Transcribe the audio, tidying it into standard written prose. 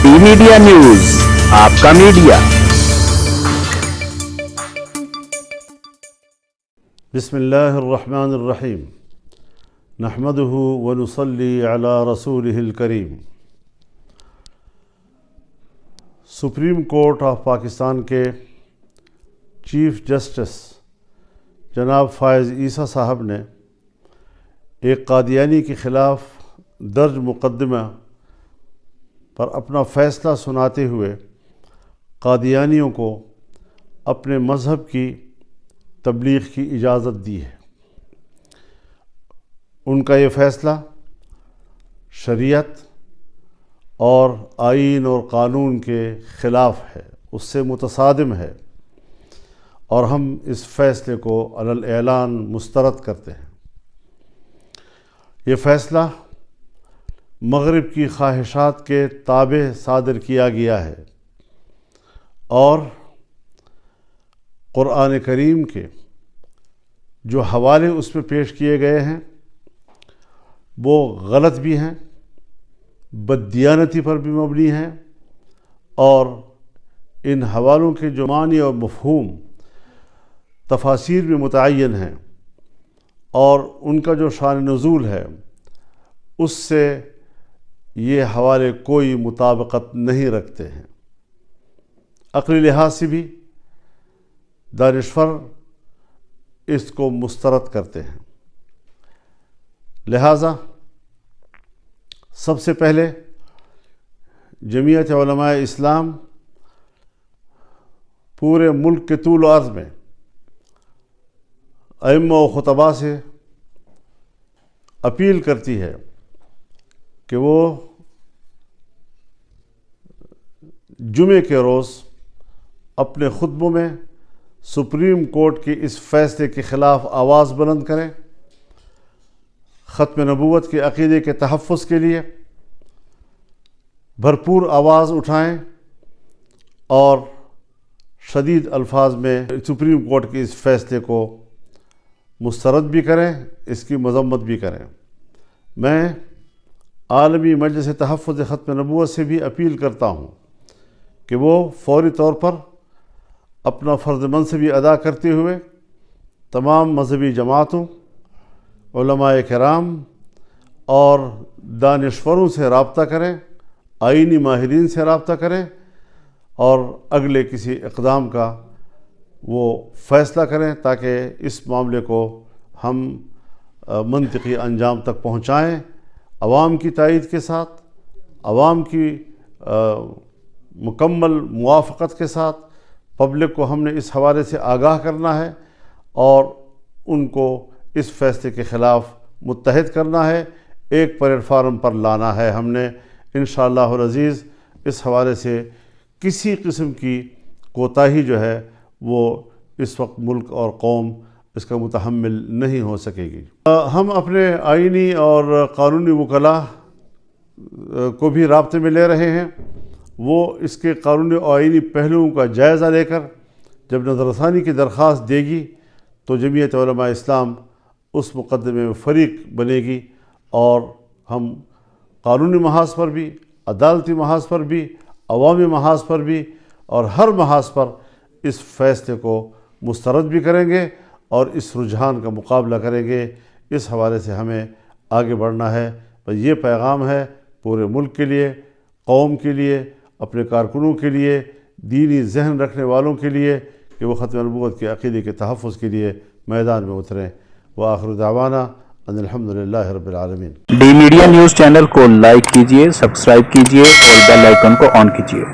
D media news, آپ کا media. بسم اللہ الرحمن الرحیم، نحمدہ ونصلی علی رسولہ الکریم۔ سپریم کورٹ آف پاکستان کے چیف جسٹس جناب فائز عیسیٰ صاحب نے ایک قادیانی کے خلاف درج مقدمہ پر اپنا فیصلہ سناتے ہوئے قادیانیوں کو اپنے مذہب کی تبلیغ کی اجازت دی ہے۔ ان کا یہ فیصلہ شریعت اور آئین اور قانون کے خلاف ہے، اس سے متصادم ہے، اور ہم اس فیصلے کو علی الاعلان مسترد کرتے ہیں۔ یہ فیصلہ مغرب کی خواہشات کے تابع صادر کیا گیا ہے اور قرآن کریم کے جو حوالے اس میں پیش کیے گئے ہیں وہ غلط بھی ہیں، بددیانتی پر بھی مبنی ہیں، اور ان حوالوں کے جو معنی اور مفہوم تفاسیر میں متعین ہیں اور ان کا جو شان نزول ہے اس سے یہ حوالے کوئی مطابقت نہیں رکھتے ہیں۔ عقلی لحاظ سے بھی دانشور اس کو مسترد کرتے ہیں۔ لہٰذا سب سے پہلے جمعیت علماء اسلام پورے ملک کے طول و عرض میں ائمہ و خطباء سے اپیل کرتی ہے کہ وہ جمعے کے روز اپنے خطبوں میں سپریم کورٹ کے اس فیصلے کے خلاف آواز بلند کریں، ختم نبوت کے عقیدے کے تحفظ کے لیے بھرپور آواز اٹھائیں اور شدید الفاظ میں سپریم کورٹ کے اس فیصلے کو مسترد بھی کریں، اس کی مذمت بھی کریں۔ میں عالمی مجلس تحفظ ختم نبوت سے بھی اپیل کرتا ہوں کہ وہ فوری طور پر اپنا فرض منصبی ادا کرتے ہوئے تمام مذہبی جماعتوں، علماء کرام اور دانشوروں سے رابطہ کریں، آئینی ماہرین سے رابطہ کریں اور اگلے کسی اقدام کا وہ فیصلہ کریں تاکہ اس معاملے کو ہم منطقی انجام تک پہنچائیں، عوام کی تائید کے ساتھ، عوام کی مکمل موافقت کے ساتھ۔ پبلک کو ہم نے اس حوالے سے آگاہ کرنا ہے اور ان کو اس فیصلے کے خلاف متحد کرنا ہے، ایک پلیٹ فارم پر لانا ہے۔ ہم نے انشاءاللہ العزیز اس حوالے سے کسی قسم کی کوتاہی جو ہے وہ اس وقت ملک اور قوم اس کا متحمل نہیں ہو سکے گی۔ ہم اپنے آئینی اور قانونی وکلاء کو بھی رابطے میں لے رہے ہیں، وہ اس کے قانونی اور آئینی پہلوؤں کا جائزہ لے کر جب نظر ثانی کی درخواست دے گی تو جمعیت علماء اسلام اس مقدمے میں فریق بنے گی، اور ہم قانونی محاذ پر بھی، عدالتی محاذ پر بھی، عوامی محاذ پر بھی اور ہر محاذ پر اس فیصلے کو مسترد بھی کریں گے اور اس رجحان کا مقابلہ کریں گے۔ اس حوالے سے ہمیں آگے بڑھنا ہے۔ یہ پیغام ہے پورے ملک کے لیے، قوم کے لیے، اپنے کارکنوں کے لیے، دینی ذہن رکھنے والوں کے لیے کہ وہ ختم نبوت کے عقیدے کے تحفظ کے لیے میدان میں اتریں۔ وآخر دعوانا ان الحمدللہ رب العالمین۔ ڈی میڈیا نیوز چینل کو لائک کیجیے، سبسکرائب کیجیے اور بیل آئیکن کو آن کیجیے۔